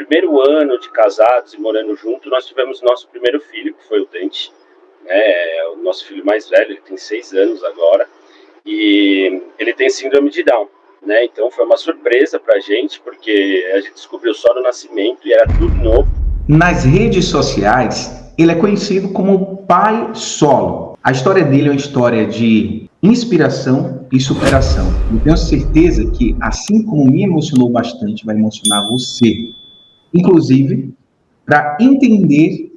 primeiro ano de casados e morando junto, nós tivemos nosso primeiro filho, que foi o Dante, né? O nosso filho mais velho, ele tem 6 anos agora, e ele tem síndrome de Down, né? Então foi uma surpresa pra gente, porque a gente descobriu só no nascimento e era tudo novo. Nas redes sociais, ele é conhecido como pai solo. A história dele é uma história de inspiração e superação. Eu tenho certeza que, assim como me emocionou bastante, vai emocionar você. Inclusive, para entender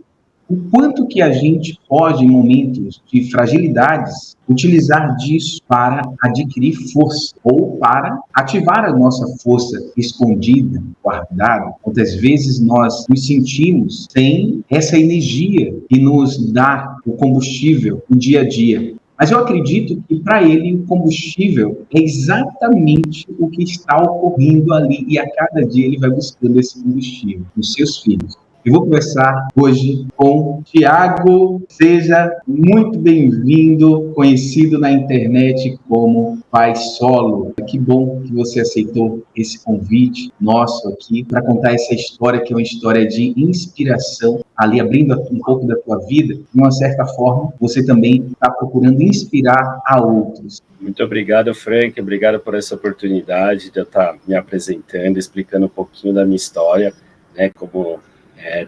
o quanto que a gente pode, em momentos de fragilidades, utilizar disso para adquirir força ou para ativar a nossa força escondida, guardada. Quantas vezes nós nos sentimos sem essa energia que nos dá o combustível no dia a dia. Mas eu acredito que para ele o combustível é exatamente o que está ocorrendo ali e a cada dia ele vai buscando esse combustível nos seus filhos. Eu vou conversar hoje com Thiago. Seja muito bem-vindo, conhecido na internet como Pai Solo. Que bom que você aceitou esse convite nosso aqui para contar essa história, que é uma história de inspiração, ali abrindo um pouco da tua vida. De uma certa forma, você também está procurando inspirar a outros. Muito obrigado, Frank. Obrigado por essa oportunidade de eu estar me apresentando, explicando um pouquinho da minha história, né, como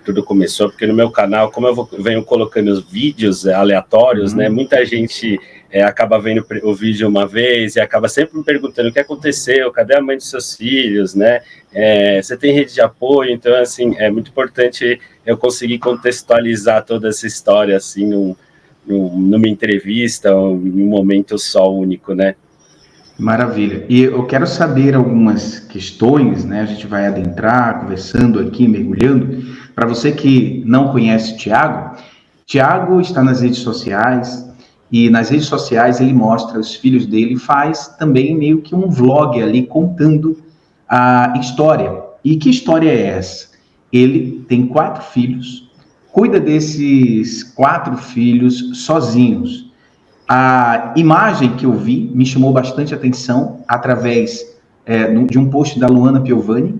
tudo começou, porque no meu canal, como eu venho colocando os vídeos aleatórios, né, muita gente acaba vendo o vídeo uma vez e acaba sempre me perguntando o que aconteceu, cadê a mãe dos seus filhos, né, você tem rede de apoio, então, assim, é muito importante eu conseguir contextualizar toda essa história, assim, numa entrevista, em um momento só único, né. Maravilha. E eu quero saber algumas questões, né? A gente vai adentrar, conversando aqui, mergulhando. Para você que não conhece o Thiago, Thiago está nas redes sociais e nas redes sociais ele mostra os filhos dele, faz também meio que um vlog ali contando a história. E que história é essa? Ele tem 4 filhos, cuida desses 4 filhos sozinhos. A imagem que eu vi me chamou bastante atenção através de um post da Luana Piovani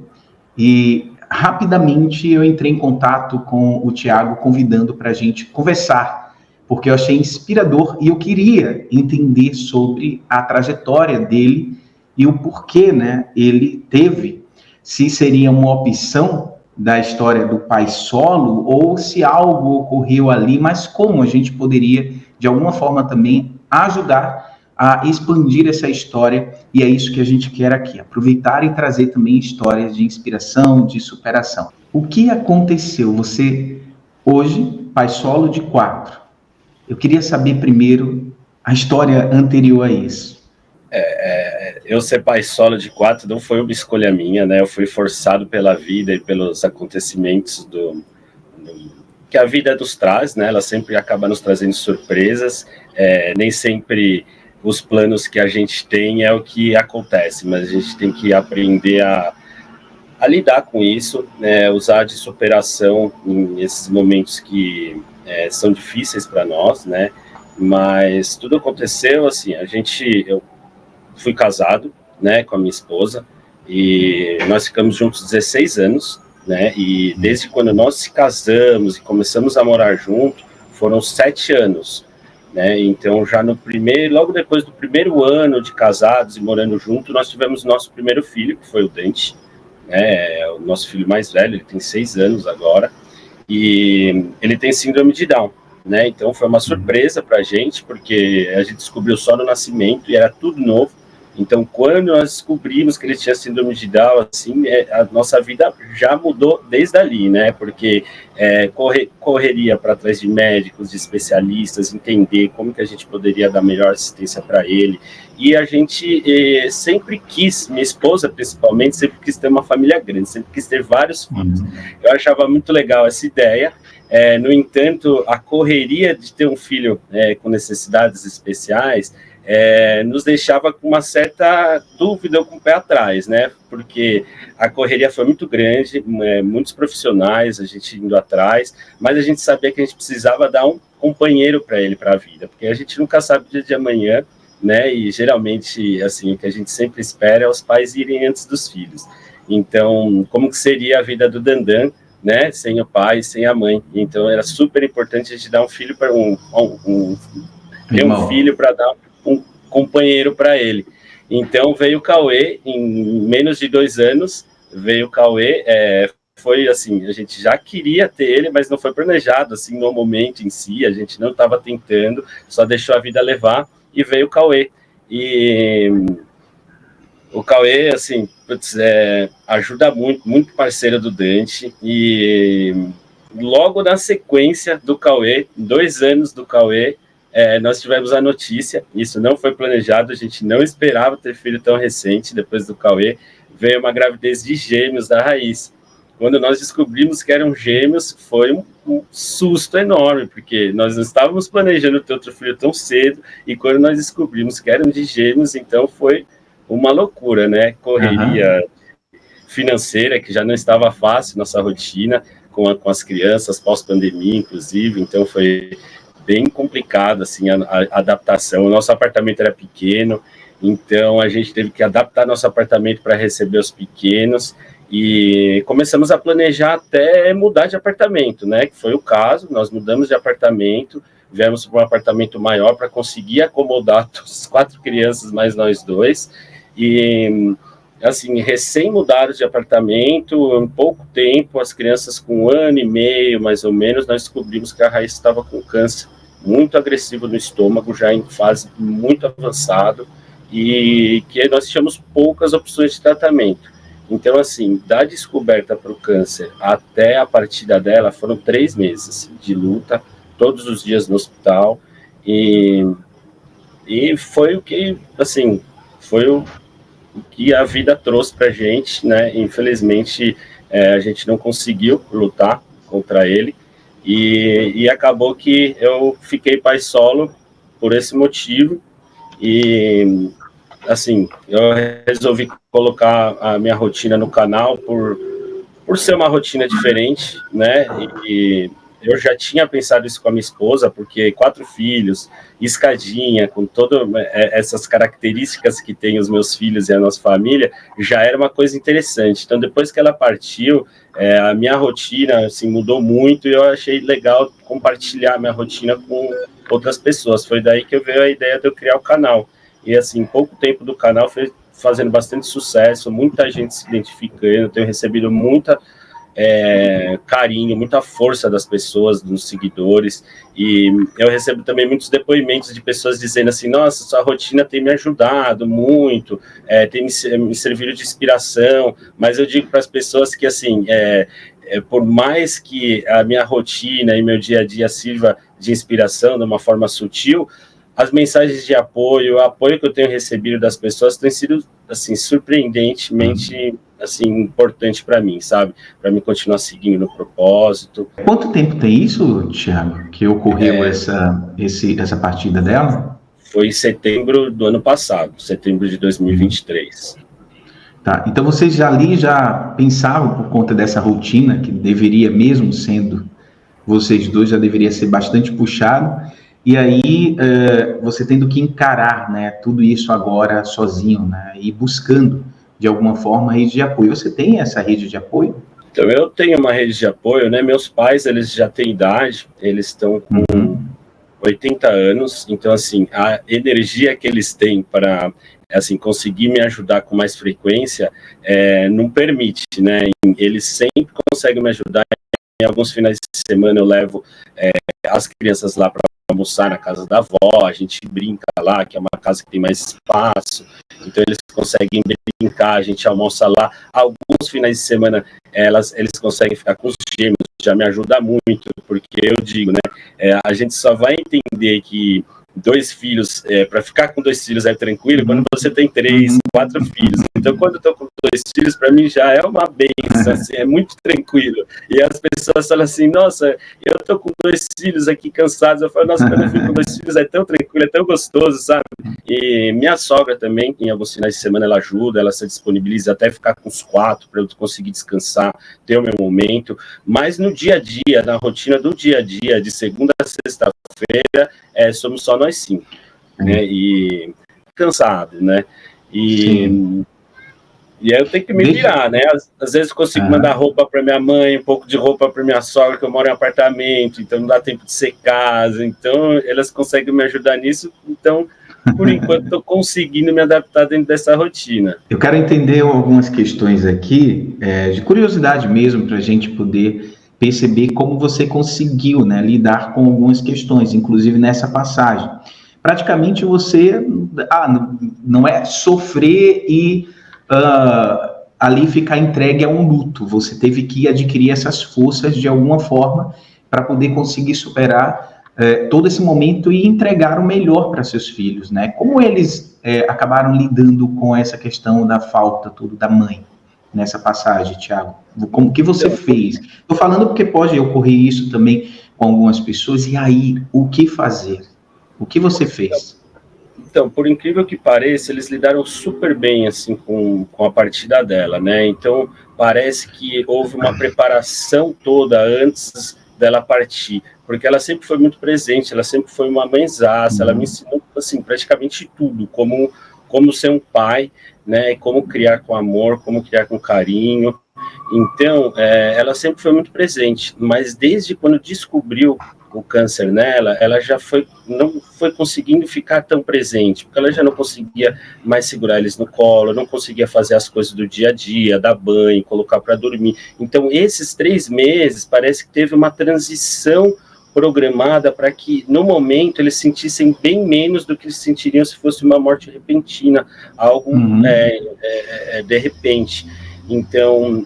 e rapidamente eu entrei em contato com o Thiago convidando para a gente conversar, porque eu achei inspirador e eu queria entender sobre a trajetória dele e o porquê, né, ele teve, se seria uma opção da história do pai solo ou se algo ocorreu ali, mas como a gente poderia de alguma forma também ajudar a expandir essa história, e é isso que a gente quer aqui, aproveitar e trazer também histórias de inspiração, de superação. O que aconteceu? Você, hoje, pai solo de 4. Eu queria saber primeiro a história anterior a isso. Eu ser pai solo de 4 não foi uma escolha minha, né? Eu fui forçado pela vida e pelos acontecimentos que a vida nos traz, né? Ela sempre acaba nos trazendo surpresas, nem sempre os planos que a gente tem é o que acontece, mas a gente tem que aprender a lidar com isso, né? Usar de superação nesses momentos que são difíceis para nós, né? Mas tudo aconteceu assim, eu fui casado, né, com a minha esposa, e nós ficamos juntos 16 anos, né, e desde quando nós se casamos e começamos a morar junto, foram 7 anos, né, então já logo depois do primeiro ano de casados e morando junto, nós tivemos nosso primeiro filho, que foi o Dante, né, o nosso filho mais velho, ele tem 6 anos agora, e ele tem síndrome de Down, né, então foi uma surpresa pra gente, porque a gente descobriu só no nascimento e era tudo novo. Então, quando nós descobrimos que ele tinha síndrome de Down, assim, a nossa vida já mudou desde ali, né? Porque correria para trás de médicos, de especialistas, entender como que a gente poderia dar melhor assistência para ele. E a gente sempre quis, minha esposa principalmente, sempre quis ter uma família grande, sempre quis ter vários filhos. Eu achava muito legal essa ideia. No entanto, a correria de ter um filho com necessidades especiais nos deixava com uma certa dúvida ou com o pé atrás, né? Porque a correria foi muito grande, muitos profissionais, a gente indo atrás, mas a gente sabia que a gente precisava dar um companheiro para ele, para a vida, porque a gente nunca sabe o dia de amanhã, né? E geralmente, assim, o que a gente sempre espera é os pais irem antes dos filhos. Então, como que seria a vida do Dandan, né, sem o pai, sem a mãe? Então, era super importante a gente dar um filho para ter um filho para dar um companheiro para ele. Então, veio o Cauê, em menos de 2 anos, veio o Cauê, foi assim, a gente já queria ter ele, mas não foi planejado, assim, no momento em si, a gente não estava tentando, só deixou a vida levar, e veio o Cauê. E o Cauê, assim, ajuda muito, muito parceiro do Dante, e logo na sequência do Cauê, 2 anos do Cauê, nós tivemos a notícia, isso não foi planejado, a gente não esperava ter filho tão recente, depois do Cauê, veio uma gravidez de gêmeos da Raiz. Quando nós descobrimos que eram gêmeos, foi um susto enorme, porque nós não estávamos planejando ter outro filho tão cedo, e quando nós descobrimos que eram de gêmeos, então foi uma loucura, né? Correria financeira, que já não estava fácil, nossa rotina, com as crianças, pós-pandemia, inclusive, então foi bem complicado, assim, a adaptação. O nosso apartamento era pequeno, então a gente teve que adaptar nosso apartamento para receber os pequenos, e começamos a planejar até mudar de apartamento, né? Que foi o caso, nós mudamos de apartamento, viemos para um apartamento maior para conseguir acomodar as 4 crianças, mais nós 2, e assim, recém-mudados de apartamento, em pouco tempo, as crianças com 1 ano e meio, mais ou menos, nós descobrimos que a Raíssa estava com câncer muito agressivo no estômago, já em fase muito avançado, e que nós tínhamos poucas opções de tratamento. Então, assim, da descoberta para o câncer até a partida dela, foram 3 meses de luta, todos os dias no hospital, e foi o que, assim, foi o que a vida trouxe para a gente, né? Infelizmente, a gente não conseguiu lutar contra ele, e acabou que eu fiquei pai solo por esse motivo, e assim, eu resolvi colocar a minha rotina no canal por ser uma rotina diferente, né? E eu já tinha pensado isso com a minha esposa, porque 4 filhos, escadinha, com todas essas características que tem os meus filhos e a nossa família, já era uma coisa interessante. Então, depois que ela partiu, a minha rotina assim, mudou muito, e eu achei legal compartilhar a minha rotina com outras pessoas. Foi daí que veio a ideia de eu criar o canal. E assim, pouco tempo do canal foi fazendo bastante sucesso, muita gente se identificando, tenho recebido muita carinho, muita força das pessoas, dos seguidores, e eu recebo também muitos depoimentos de pessoas dizendo assim, nossa, sua rotina tem me ajudado muito, tem me servido de inspiração, mas eu digo para as pessoas que assim, por mais que a minha rotina e meu dia a dia sirva de inspiração de uma forma sutil, as mensagens de apoio, o apoio que eu tenho recebido das pessoas tem sido, assim, surpreendentemente, assim, importante para mim, sabe? Para mim continuar seguindo no propósito. Quanto tempo tem isso, Thiago, que ocorreu essa partida dela? Foi em setembro do ano passado, setembro de 2023. Tá, então vocês já pensavam, por conta dessa rotina, que deveria, mesmo sendo vocês dois, já deveria ser bastante puxado, e aí você tendo que encarar, né, tudo isso agora sozinho, né, e buscando, de alguma forma, a rede de apoio. Você tem essa rede de apoio? Então, eu tenho uma rede de apoio, né, meus pais, eles já têm idade, eles estão com 80 anos, então, assim, a energia que eles têm para, assim, conseguir me ajudar com mais frequência, não permite, né, eles sempre conseguem me ajudar. Em alguns finais de semana eu levo as crianças lá para almoçar na casa da avó, a gente brinca lá, que é uma casa que tem mais espaço, então eles conseguem brincar, a gente almoça lá. Alguns finais de semana eles conseguem ficar com os gêmeos, já me ajuda muito, porque eu digo, né, a gente só vai entender que 2 filhos, para ficar com 2 filhos é tranquilo quando você tem 3, 4 filhos. Então, quando eu tô com 2 filhos, para mim já é uma bênção, assim, é muito tranquilo. E as pessoas falam assim, nossa, eu tô com 2 filhos aqui cansados. Eu falo, nossa, quando eu fico com 2 filhos é tão tranquilo, é tão gostoso, sabe? E minha sogra também, em alguns finais de semana, ela ajuda, ela se disponibiliza até ficar com os 4 para eu conseguir descansar, ter o meu momento. Mas no dia a dia, na rotina do dia a dia, de segunda a sexta-feira, somos só nós 5, né? E cansado, né? E E aí eu tenho que me virar, né? Às vezes eu consigo mandar roupa para minha mãe, um pouco de roupa para minha sogra, que eu moro em apartamento, então não dá tempo de secar, então elas conseguem me ajudar nisso, então, por enquanto, estou conseguindo me adaptar dentro dessa rotina. Eu quero entender algumas questões aqui, de curiosidade mesmo, para a gente poder perceber como você conseguiu, né, lidar com algumas questões, inclusive nessa passagem. Praticamente você não é sofrer e ali ficar entregue a um luto. Você teve que adquirir essas forças de alguma forma para poder conseguir superar todo esse momento e entregar o melhor para seus filhos, né? Como eles acabaram lidando com essa questão da falta tudo da mãe nessa passagem, Tiago? Como que você fez? Estou falando porque pode ocorrer isso também com algumas pessoas. E aí, o que fazer? O que você fez? Então, por incrível que pareça, eles lidaram super bem assim com a partida dela, né? Então, parece que houve uma preparação toda antes dela partir, porque ela sempre foi muito presente, ela sempre foi uma mãezaça, ela me ensinou assim praticamente tudo, como ser um pai, né? Como criar com amor, como criar com carinho. Então, ela sempre foi muito presente, mas desde quando descobriu o câncer nela, ela já não foi conseguindo ficar tão presente, porque ela já não conseguia mais segurar eles no colo, não conseguia fazer as coisas do dia a dia, dar banho, colocar para dormir. Então, esses 3 meses, parece que teve uma transição programada para que, no momento, eles sentissem bem menos do que eles sentiriam se fosse uma morte repentina, algo de repente. Então,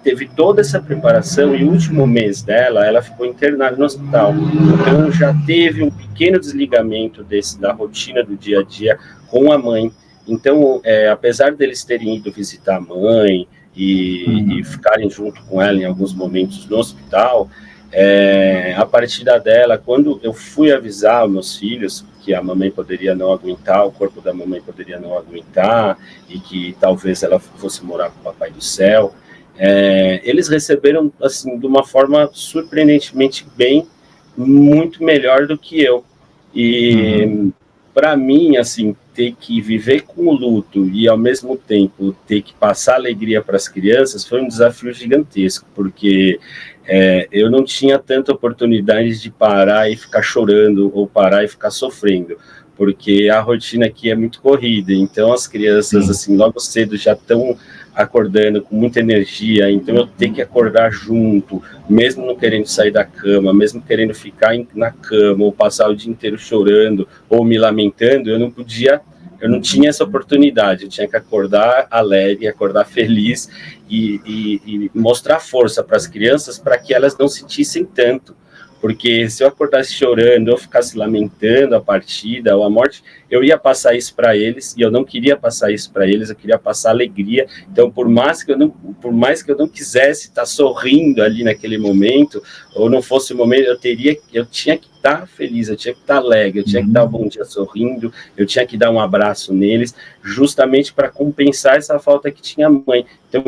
teve toda essa preparação e o último mês dela, ela ficou internada no hospital. Então, já teve um pequeno desligamento da rotina do dia a dia com a mãe. Então, apesar deles terem ido visitar a mãe e ficarem junto com ela em alguns momentos no hospital, a partida dela, quando eu fui avisar os meus filhos que a mamãe poderia não aguentar, o corpo da mamãe poderia não aguentar, e que talvez ela fosse morar com o Papai do Céu, eles receberam, assim, de uma forma surpreendentemente bem, muito melhor do que eu. E, para mim, assim, ter que viver com o luto e, ao mesmo tempo, ter que passar alegria para as crianças foi um desafio gigantesco, porque eu não tinha tanta oportunidade de parar e ficar chorando ou parar e ficar sofrendo, porque a rotina aqui é muito corrida, então as crianças, assim, logo cedo já estão acordando com muita energia, então eu tenho que acordar junto, mesmo não querendo sair da cama, mesmo querendo ficar na cama, ou passar o dia inteiro chorando, ou me lamentando, eu não tinha essa oportunidade, eu tinha que acordar alegre, acordar feliz e mostrar força para as crianças para que elas não sentissem tanto, porque se eu acordasse chorando, eu ficasse lamentando a partida ou a morte, eu ia passar isso para eles, e eu não queria passar isso para eles, eu queria passar alegria. Então, por mais que eu não quisesse estar sorrindo ali naquele momento, ou não fosse o momento, eu tinha que estar feliz, eu tinha que estar alegre, eu tinha que dar um bom dia sorrindo, eu tinha que dar um abraço neles, justamente para compensar essa falta que tinha a mãe. Então,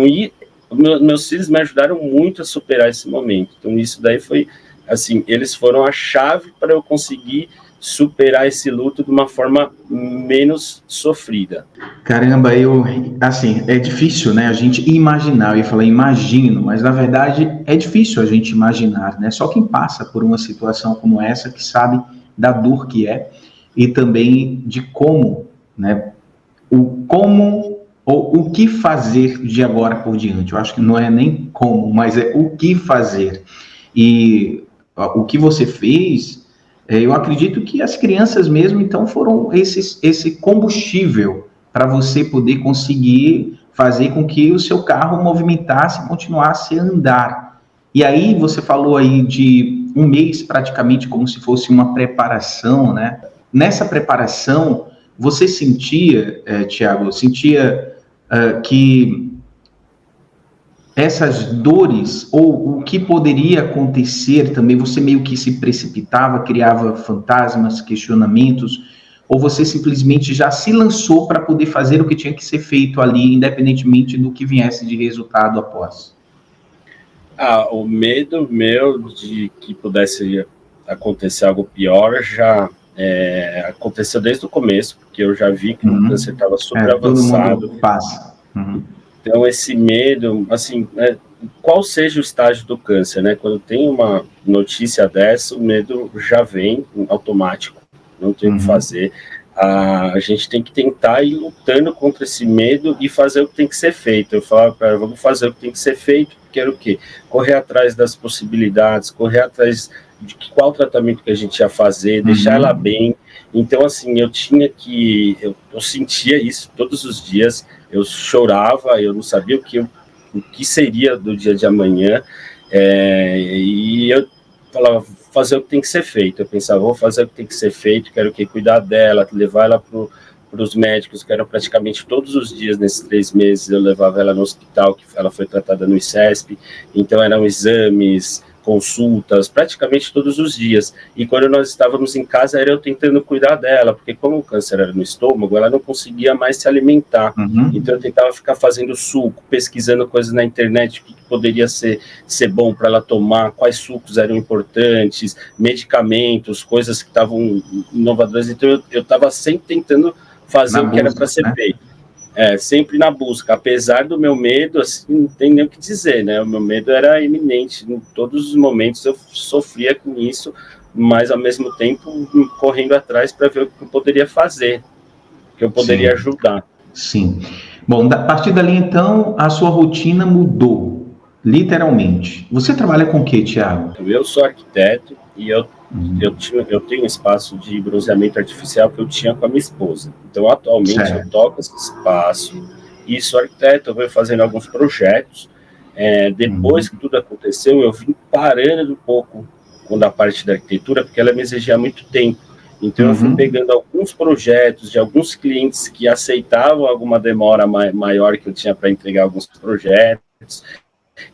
meus filhos me ajudaram muito a superar esse momento. Então, isso daí foi, assim, eles foram a chave para eu conseguir superar esse luto de uma forma menos sofrida. Caramba, assim, é difícil, né, a gente imaginar, eu ia falar imagino, mas na verdade é difícil a gente imaginar, né, só quem passa por uma situação como essa que sabe da dor que é, e também de como, né, o que fazer de agora por diante. Eu acho que não é nem como, mas é o que fazer. E o que você fez, eu acredito que as crianças mesmo, então, foram esse combustível para você poder conseguir fazer com que o seu carro movimentasse e continuasse a andar. E aí você falou aí de um mês praticamente como se fosse uma preparação, né? Nessa preparação, você sentia, Tiago, que essas dores, ou o que poderia acontecer também, você meio que se precipitava, criava fantasmas, questionamentos, ou você simplesmente já se lançou para poder fazer o que tinha que ser feito ali, independentemente do que viesse de resultado após? O medo meu de que pudesse acontecer algo pior já aconteceu desde o começo, porque eu já vi que o câncer estava super avançado. Todo mundo passa. Então, esse medo, assim, qual seja o estágio do câncer, né? Quando tem uma notícia dessa, o medo já vem automático, não tem o que fazer. A gente tem que tentar ir lutando contra esse medo e fazer o que tem que ser feito. Eu falo para ela, vamos fazer o que tem que ser feito, que era o quê? Correr atrás das possibilidades, correr atrás de qual tratamento que a gente ia fazer, deixar ela bem. Então, assim, eu sentia isso todos os dias, eu chorava, eu não sabia o que seria do dia de amanhã, e eu falava, fazer o que tem que ser feito. Eu pensava, vou fazer o que tem que ser feito, quero que cuidar dela, levar ela para os médicos, que eram praticamente todos os dias, nesses 3 meses, eu levava ela no hospital, que ela foi tratada no ICESP, então eram exames, consultas, praticamente todos os dias. E quando nós estávamos em casa, era eu tentando cuidar dela, porque como o câncer era no estômago, ela não conseguia mais se alimentar. Então eu tentava ficar fazendo suco, pesquisando coisas na internet, o que poderia ser bom para ela tomar, quais sucos eram importantes, medicamentos, coisas que estavam inovadoras. Então eu estava sempre tentando fazer o que era para ser feito. Sempre na busca, apesar do meu medo, assim, não tem nem o que dizer, né? O meu medo era iminente, em todos os momentos eu sofria com isso, mas ao mesmo tempo correndo atrás para ver o que eu poderia fazer, o que eu poderia ajudar. Sim. Bom, a partir dali, então, a sua rotina mudou, literalmente. Você trabalha com o que, Thiago? Eu sou arquiteto e eu tenho um espaço de bronzeamento artificial que eu tinha com a minha esposa. Então, atualmente, eu toco esse espaço e sou arquiteto, eu venho fazendo alguns projetos. Depois que tudo aconteceu, eu vim parando um pouco com a parte da arquitetura, porque ela me exigia muito tempo. Então, eu fui pegando alguns projetos de alguns clientes que aceitavam alguma demora maior que eu tinha para entregar alguns projetos,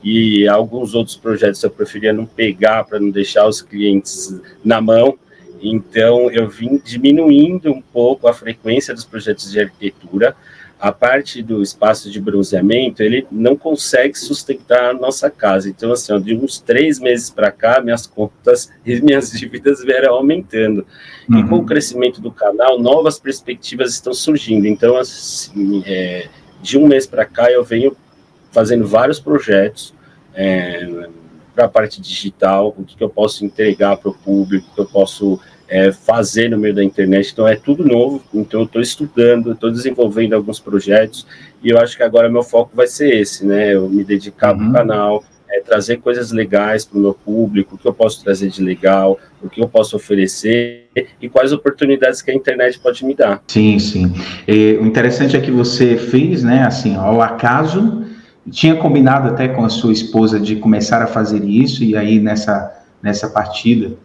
e alguns outros projetos eu preferia não pegar para não deixar os clientes na mão. Então, eu vim diminuindo um pouco a frequência dos projetos de arquitetura. A parte do espaço de bronzeamento, ele não consegue sustentar a nossa casa. Então, assim, de uns 3 meses para cá, minhas contas e minhas dívidas vieram aumentando. E com o crescimento do canal, novas perspectivas estão surgindo. Então, assim, de um mês para cá, eu venho fazendo vários projetos para a parte digital, o que eu posso entregar para o público, o que eu posso fazer no meio da internet. Então, é tudo novo. Então, eu estou estudando, estou desenvolvendo alguns projetos, e eu acho que agora meu foco vai ser esse, né? Eu me dedicar para o canal, trazer coisas legais para o meu público, o que eu posso trazer de legal, o que eu posso oferecer e quais oportunidades que a internet pode me dar. Sim, sim. O interessante é que você fez, né, assim, ao acaso, tinha combinado até com a sua esposa de começar a fazer isso, e aí nessa partida,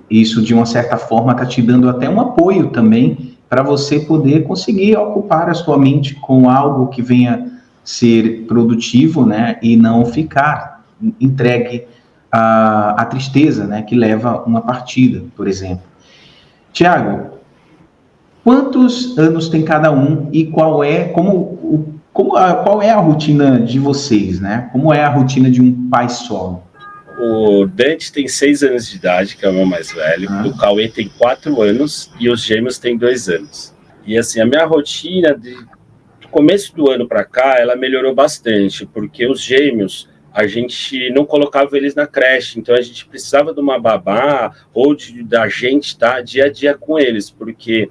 isso de uma certa forma está te dando até um apoio também para você poder conseguir ocupar a sua mente com algo que venha ser produtivo, né, e não ficar entregue à tristeza, né, que leva uma partida, por exemplo. Tiago, quantos anos tem cada um e qual é a rotina de vocês, né? Como é a rotina de um pai solo? O Dante tem 6 anos de idade, que é o meu mais velho. O Cauê tem 4 anos e os gêmeos têm 2 anos. E assim, a minha rotina do começo do ano para cá, ela melhorou bastante, porque os gêmeos, a gente não colocava eles na creche, então a gente precisava de uma babá ou da gente estar dia a dia com eles, porque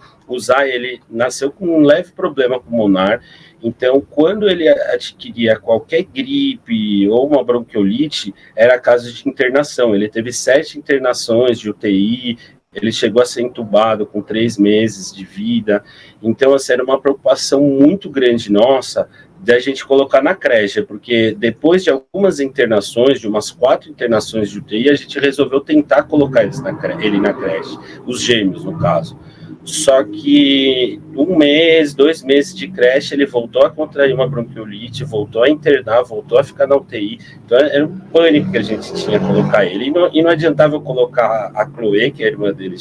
ele nasceu com um leve problema pulmonar. Então, quando ele adquiria qualquer gripe ou uma bronquiolite, era caso de internação. Ele teve 7 internações de UTI, ele chegou a ser entubado com 3 meses de vida. Então, assim, era uma preocupação muito grande nossa da gente colocar na creche, porque depois de algumas internações, de umas 4 internações de UTI, a gente resolveu tentar colocar ele na creche, os gêmeos, no caso. Só que 1 mês, 2 meses de creche, ele voltou a contrair uma bronquiolite, voltou a internar, voltou a ficar na UTI. Então era um pânico que a gente tinha colocar ele. E não adiantava eu colocar a Chloe, que é a irmã dele,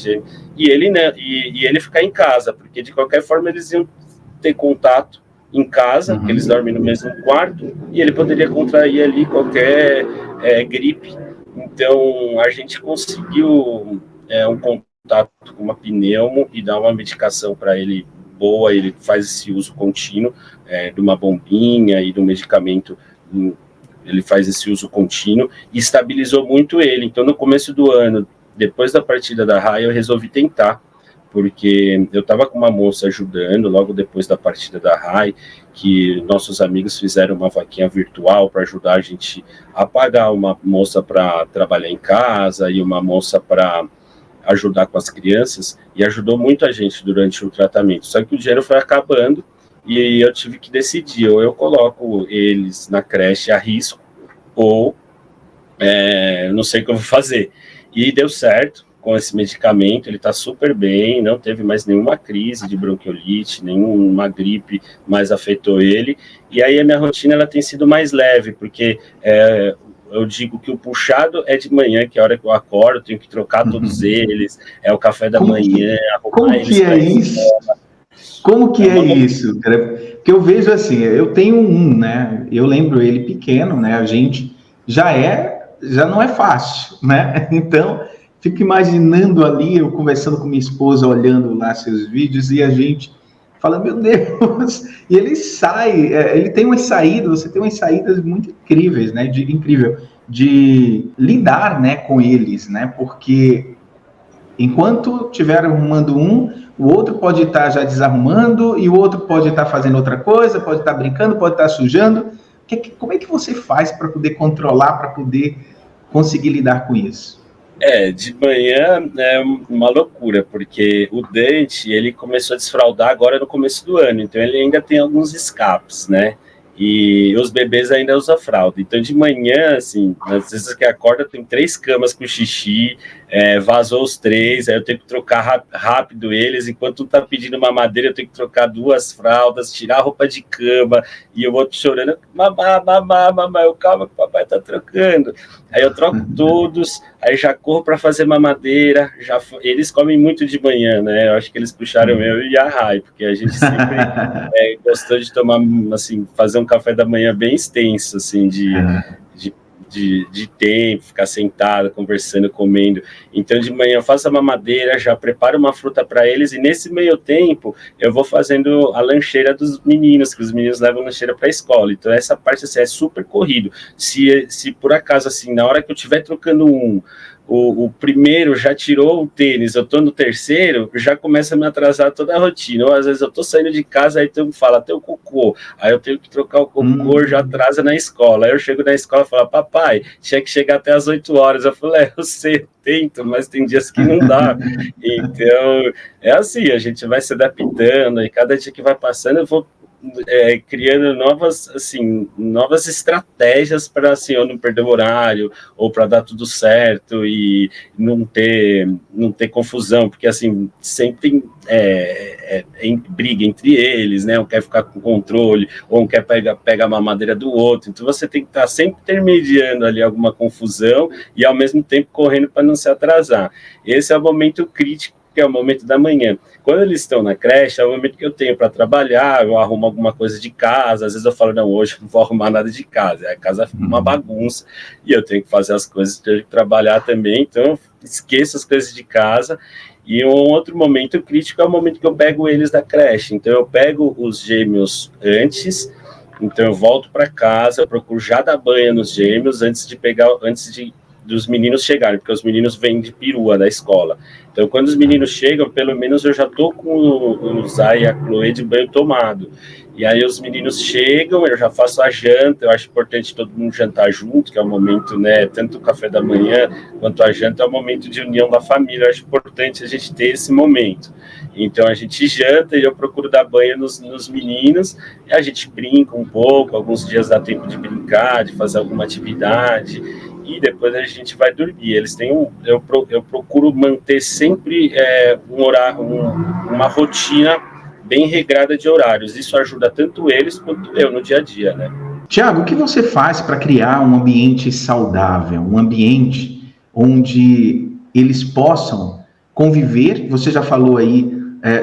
e ele ficar em casa, porque de qualquer forma eles iam ter contato em casa, porque eles dormem no mesmo quarto, e ele poderia contrair ali qualquer gripe. Então a gente conseguiu um contato com uma pneumo e dar uma medicação para ele boa, ele faz esse uso contínuo de uma bombinha e do medicamento, ele faz esse uso contínuo e estabilizou muito ele. Então, no começo do ano, depois da partida da RAI, eu resolvi tentar, porque eu estava com uma moça ajudando logo depois da partida da RAI, que nossos amigos fizeram uma vaquinha virtual para ajudar a gente a pagar uma moça para trabalhar em casa e uma moça para ajudar com as crianças, e ajudou muito a gente durante o tratamento. Só que o dinheiro foi acabando e eu tive que decidir, ou eu coloco eles na creche a risco, ou não sei o que eu vou fazer. E deu certo com esse medicamento, ele está super bem, não teve mais nenhuma crise de bronquiolite, nenhuma gripe mais afetou ele, e aí a minha rotina ela tem sido mais leve, porque eu digo que o puxado é de manhã, que é a hora que eu acordo, eu tenho que trocar todos eles, é o café da manhã, arrumar eles para escola. Como que é isso? Porque eu vejo assim, eu tenho um, né? Eu lembro ele pequeno, né? A gente já não é fácil, né? Então, fico imaginando ali, eu conversando com minha esposa, olhando lá seus vídeos, e a gente fala, meu Deus, e ele sai, ele tem umas saídas, você tem umas saídas muito incríveis, né? De lidar, né, com eles, né? Porque enquanto estiver arrumando o outro pode estar já desarrumando, e o outro pode estar fazendo outra coisa, pode estar brincando, pode estar sujando. Como é que você faz para poder controlar, para poder conseguir lidar com isso? De manhã é uma loucura, porque o Dante, ele começou a desfraldar agora no começo do ano, então ele ainda tem alguns escapes, né? E os bebês ainda usam fralda. Então, de manhã, assim, às vezes que acorda, tem 3 camas com xixi, vazou os 3, aí eu tenho que trocar rápido eles, enquanto um tá pedindo mamadeira, eu tenho que trocar 2 fraldas, tirar a roupa de cama, e o outro chorando, mamá, eu calma que o papai tá trocando. Aí eu troco todos, aí já corro para fazer mamadeira, eles comem muito de manhã, né? Eu acho que eles puxaram eu e a Rai, porque a gente sempre gostou de tomar, assim, fazer um café da manhã bem extenso, assim, de tempo, ficar sentado, conversando, comendo. Então, de manhã eu faço a mamadeira, já preparo uma fruta para eles, e nesse meio tempo eu vou fazendo a lancheira dos meninos, que os meninos levam lancheira para a escola. Então, essa parte assim, é super corrido. Se por acaso, assim, na hora que eu estiver trocando o primeiro já tirou o tênis, eu tô no terceiro, já começa a me atrasar toda a rotina. Ou às vezes eu tô saindo de casa, aí tu fala, tem o cocô, aí eu tenho que trocar o cocô, já atrasa na escola. Aí eu chego na escola e falo, papai, tinha que chegar até as 8 horas. Eu falo, eu sei, eu tento, mas tem dias que não dá. Então, é assim, a gente vai se adaptando, e cada dia que vai passando eu vou criando novas estratégias para assim, eu não perder o horário, ou para dar tudo certo e não ter confusão, porque assim, sempre tem briga entre eles, né? Um quer ficar com controle, ou um quer pegar a mamadeira do outro, então você tem que estar sempre intermediando ali alguma confusão e ao mesmo tempo correndo para não se atrasar. Esse é o momento crítico, que é o momento da manhã. Quando eles estão na creche, é o momento que eu tenho para trabalhar, eu arrumo alguma coisa de casa, às vezes eu falo, não, hoje eu não vou arrumar nada de casa, a casa fica uma bagunça, e eu tenho que fazer as coisas, tenho que trabalhar também, então eu esqueço as coisas de casa. E um outro momento crítico é o momento que eu pego eles da creche, então eu pego os gêmeos antes, então eu volto para casa, eu procuro já dar banho nos gêmeos antes dos meninos chegarem, porque os meninos vêm de perua da escola. Então, quando os meninos chegam, pelo menos eu já estou com o Zay e a Chloe de banho tomado. E aí os meninos chegam, eu já faço a janta, eu acho importante todo mundo jantar junto, que é o momento, né, tanto o café da manhã quanto a janta é o momento de união da família, eu acho importante a gente ter esse momento. Então a gente janta e eu procuro dar banho nos meninos, e a gente brinca um pouco, alguns dias dá tempo de brincar, de fazer alguma atividade, e depois a gente vai dormir. Eles têm eu procuro manter sempre uma rotina bem regrada de horários. Isso ajuda tanto eles quanto eu no dia a dia, né? Tiago, o que você faz para criar um ambiente saudável, um ambiente onde eles possam conviver? Você já falou aí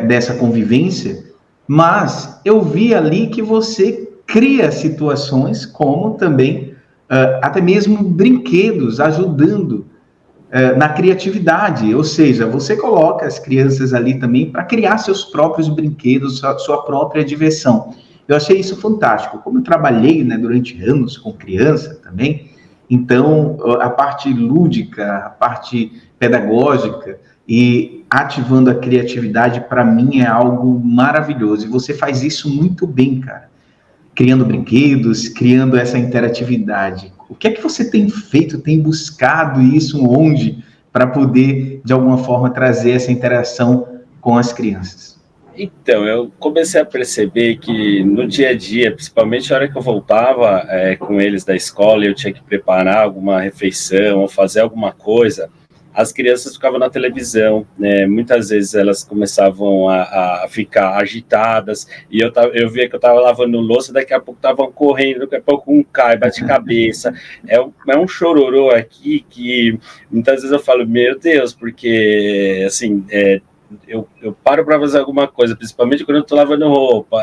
dessa convivência, mas eu vi ali que você cria situações como também até mesmo brinquedos, ajudando na criatividade, ou seja, você coloca as crianças ali também para criar seus próprios brinquedos, sua própria diversão. Eu achei isso fantástico. Como eu trabalhei, né, durante anos com criança também, então a parte lúdica, a parte pedagógica e ativando a criatividade, para mim é algo maravilhoso. E você faz isso muito bem, cara. Criando brinquedos, criando essa interatividade. O que é que você tem feito, tem buscado isso onde para poder, de alguma forma, trazer essa interação com as crianças? Então, eu comecei a perceber que no dia a dia, principalmente na hora que eu voltava com eles da escola, eu tinha que preparar alguma refeição ou fazer alguma coisa, as crianças ficavam na televisão, né? Muitas vezes elas começavam a ficar agitadas, e eu via que eu estava lavando louça, daqui a pouco estavam correndo, daqui a pouco um cai, bate cabeça, é um chororô aqui que muitas vezes eu falo, meu Deus, porque, assim, eu paro para fazer alguma coisa, principalmente quando eu estou lavando roupa,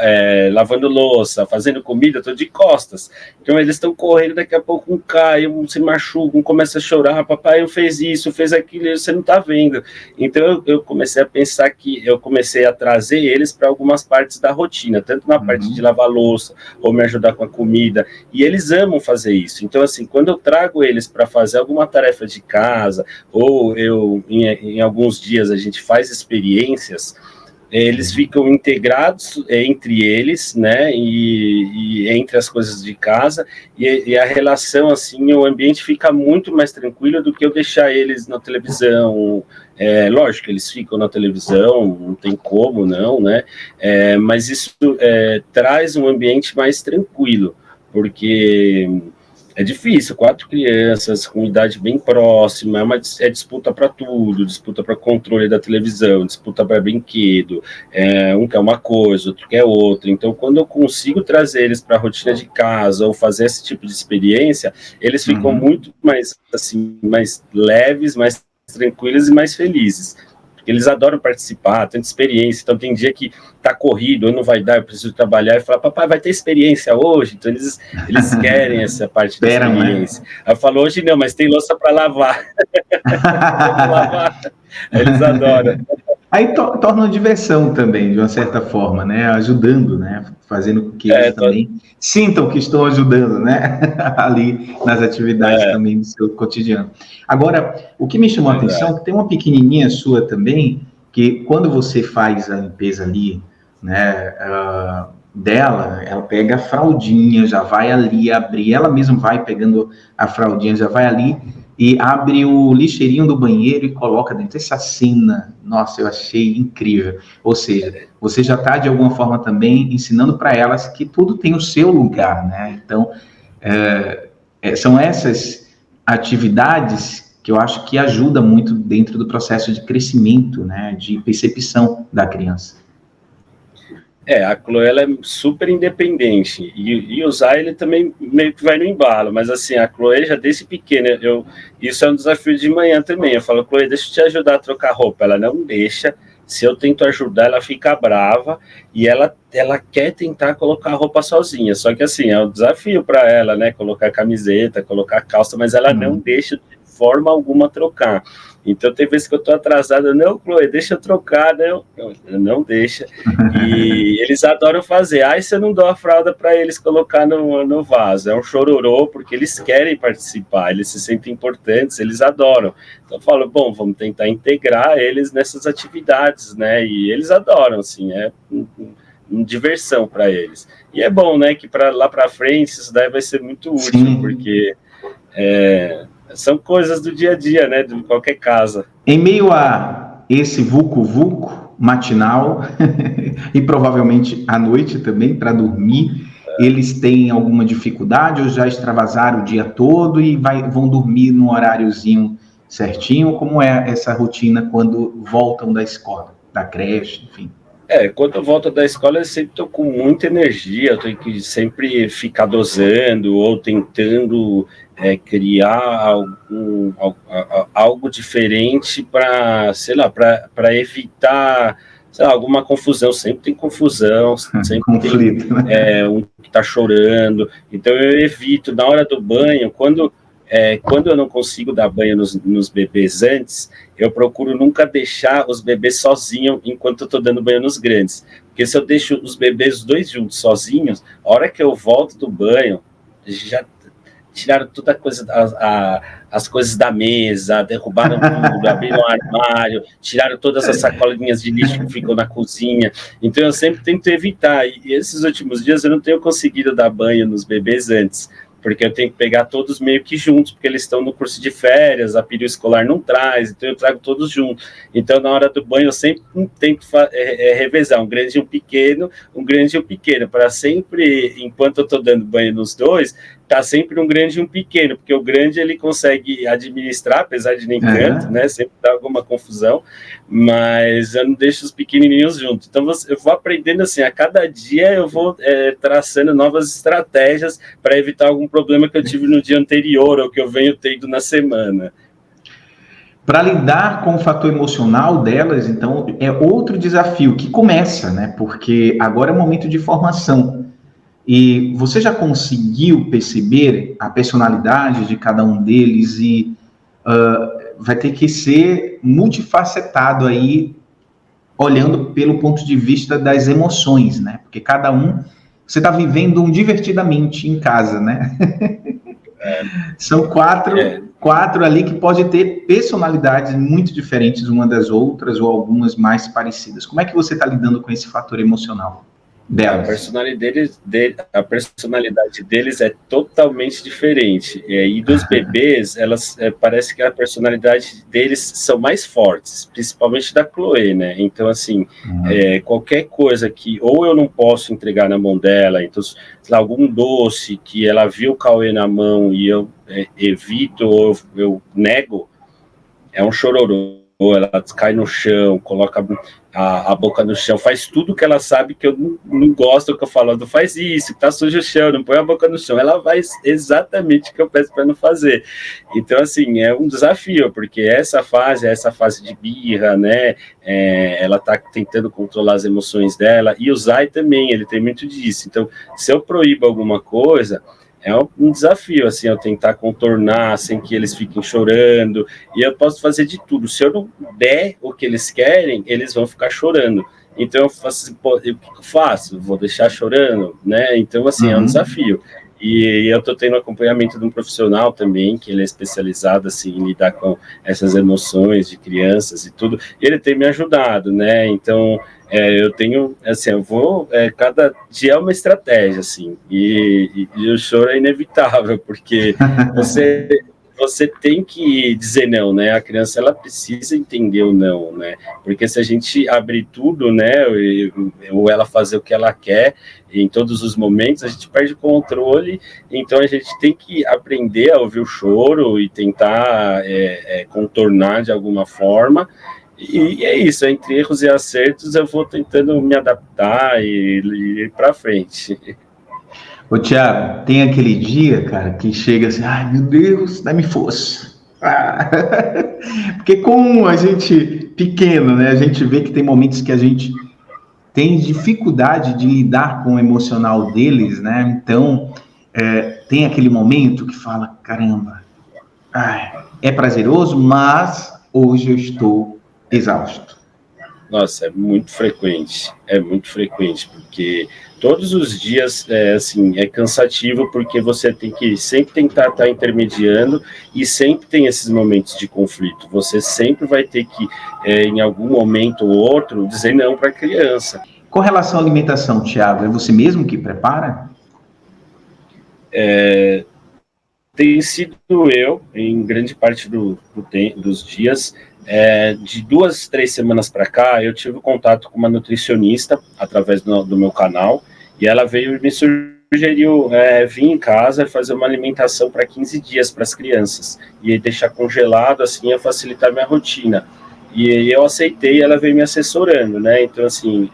lavando louça, fazendo comida, estou de costas. Então eles estão correndo, daqui a pouco um cai, um se machuca, um começa a chorar, papai eu fez isso, fez aquilo, e você não está vendo. Então eu comecei a pensar que eu comecei a trazer eles para algumas partes da rotina, tanto na parte de lavar louça, ou me ajudar com a comida, e eles amam fazer isso. Então assim, quando eu trago eles para fazer alguma tarefa de casa, ou em alguns dias a gente faz experiências, eles ficam integrados entre eles, né, e entre as coisas de casa, e a relação, assim, o ambiente fica muito mais tranquilo do que eu deixar eles na televisão. Lógico que eles ficam na televisão, não tem como não, né, mas isso traz um ambiente mais tranquilo, porque é difícil, 4 crianças com idade bem próxima, é disputa para tudo, disputa para controle da televisão, disputa para brinquedo, um quer uma coisa, outro quer outra. Então, quando eu consigo trazer eles para a rotina de casa ou fazer esse tipo de experiência, eles ficam muito mais, assim, mais leves, mais tranquilos e mais felizes. Eles adoram participar, tem experiência, então tem dia que tá corrido, ou não vai dar, eu preciso trabalhar, e falar, papai, vai ter experiência hoje? Então eles querem essa parte da experiência. Né? Aí eu falo, hoje não, mas tem louça para lavar. Aí eles adoram. Aí torna uma diversão também, de uma certa forma, né? Ajudando, né? Fazendo com que eles também sintam que estão ajudando, né? Ali nas atividades também do seu cotidiano. Agora, o que me chamou a atenção é que tem uma pequenininha sua também, que quando você faz a limpeza ali, né? Dela, ela pega a fraldinha, já vai ali abrir, ela mesma vai pegando a fraldinha, já vai ali e abre o lixeirinho do banheiro e coloca dentro. Essa cena, nossa, eu achei incrível. Ou seja, você já está, de alguma forma, também ensinando para elas que tudo tem o seu lugar, né? Então, são essas atividades que eu acho que ajudam muito dentro do processo de crescimento, né? De percepção da criança. A Chloe, ela é super independente, e o Zay, ele também meio que vai no embalo, mas assim, a Chloe já desde pequena, isso é um desafio de manhã também, eu falo, Chloe, deixa eu te ajudar a trocar roupa, ela não deixa, se eu tento ajudar, ela fica brava, e ela quer tentar colocar a roupa sozinha, só que assim, é um desafio para ela, né, colocar camiseta, colocar calça, mas ela não deixa de forma alguma trocar. Então, tem vezes que eu estou atrasado, não, Chloe, deixa eu trocar, não deixa. E eles adoram fazer. Se eu não dou a fralda para eles colocar no vaso. É um chororô, porque eles querem participar, eles se sentem importantes, eles adoram. Então, eu falo, bom, vamos tentar integrar eles nessas atividades, né? E eles adoram, assim, diversão para eles. E é bom, né, que lá para frente isso daí vai ser muito útil, porque são coisas do dia a dia, né, de qualquer casa. Em meio a esse vulco-vulco matinal e provavelmente à noite também, para dormir, eles têm alguma dificuldade ou já extravasaram o dia todo e vão dormir num horáriozinho certinho? Como é essa rotina quando voltam da escola, da creche, enfim? Quando eu volto da escola, eu sempre estou com muita energia, eu tenho que sempre ficar dosando ou tentando criar algo diferente para, sei lá, para evitar, sei lá, alguma confusão. Sempre tem confusão, sempre conflito, tem um que está chorando. Então eu evito, na hora do banho, quando quando eu não consigo dar banho nos bebês antes, eu procuro nunca deixar os bebês sozinhos enquanto eu estou dando banho nos grandes. Porque se eu deixo os bebês os dois juntos sozinhos, a hora que eu volto do banho, já tiraram toda a coisa, as coisas da mesa, derrubaram tudo, abriram o armário, tiraram todas as sacolinhas de lixo que ficam na cozinha. Então eu sempre tento evitar. E esses últimos dias eu não tenho conseguido dar banho nos bebês antes, porque eu tenho que pegar todos meio que juntos, porque eles estão no curso de férias, a período escolar não traz, então eu trago todos juntos. Então, na hora do banho, eu sempre tento revezar um grande e um pequeno, para sempre, enquanto eu estou dando banho nos dois, tá sempre um grande e um pequeno, porque o grande ele consegue administrar, apesar de nem tanto, né? Sempre dá alguma confusão, mas eu não deixo os pequenininhos juntos. Então eu vou aprendendo assim, a cada dia eu vou traçando novas estratégias para evitar algum problema que eu tive no dia anterior ou que eu venho tendo na semana. Para lidar com o fator emocional delas, então, é outro desafio que começa, né? Porque agora é o momento de formação. E você já conseguiu perceber a personalidade de cada um deles e vai ter que ser multifacetado aí, olhando pelo ponto de vista das emoções, né? Porque cada um, você está vivendo um divertidamente em casa, né? São quatro ali que pode ter personalidades muito diferentes uma das outras ou algumas mais parecidas. Como é que você está lidando com esse fator emocional delas? A personalidade deles é totalmente diferente. E dos bebês, parece que a personalidade deles são mais fortes, principalmente da Chloe, né? Então, assim, qualquer coisa que ou eu não posso entregar na mão dela, então, sei lá, algum doce que ela viu o Cauê na mão e eu evito ou eu nego, é um chororô. Ela cai no chão, coloca a boca no chão, faz tudo que ela sabe que eu não gosto, que eu falo, não faz isso, tá sujo o chão, não põe a boca no chão. Ela faz exatamente o que eu peço para não fazer. Então, assim, é um desafio, porque essa fase de birra, né, ela tá tentando controlar as emoções dela, e o Zay também, ele tem muito disso. Então, se eu proíbo alguma coisa, é um desafio, assim, eu tentar contornar sem que eles fiquem chorando, e eu posso fazer de tudo. Se eu não der o que eles querem, eles vão ficar chorando. Então eu faço assim, o que eu faço? Vou deixar chorando, né? Então, assim, é um desafio. E eu estou tendo acompanhamento de um profissional também, que ele é especializado, assim, em lidar com essas emoções de crianças e tudo, e ele tem me ajudado, né? Então, eu tenho, assim, cada dia é uma estratégia, assim, e o choro é inevitável, porque você tem que dizer não, né? A criança, ela precisa entender o não, né? Porque se a gente abrir tudo, né, ou ela fazer o que ela quer em todos os momentos, a gente perde o controle. Então a gente tem que aprender a ouvir o choro e tentar contornar de alguma forma. E é isso, entre erros e acertos eu vou tentando me adaptar e ir para frente. Ô, Thiago, tem aquele dia, cara, que chega assim, ai, meu Deus, dá-me força. Porque com a gente pequeno, né, a gente vê que tem momentos que a gente tem dificuldade de lidar com o emocional deles, né, então tem aquele momento que fala, caramba, é prazeroso, mas hoje eu estou exausto. Nossa, é muito frequente, porque todos os dias assim, é cansativo, porque você tem que sempre tentar estar intermediando e sempre tem esses momentos de conflito. Você sempre vai ter que, em algum momento ou outro, dizer não para a criança. Com relação à alimentação, Thiago, é você mesmo que prepara? Tem sido eu, em grande parte dos dias. De 2, 3 semanas para cá, eu tive contato com uma nutricionista através do meu canal, e ela veio e me sugeriu vir em casa e fazer uma alimentação para 15 dias para as crianças, e deixar congelado, assim, ia facilitar minha rotina. E eu aceitei, ela veio me assessorando, né? Então, assim,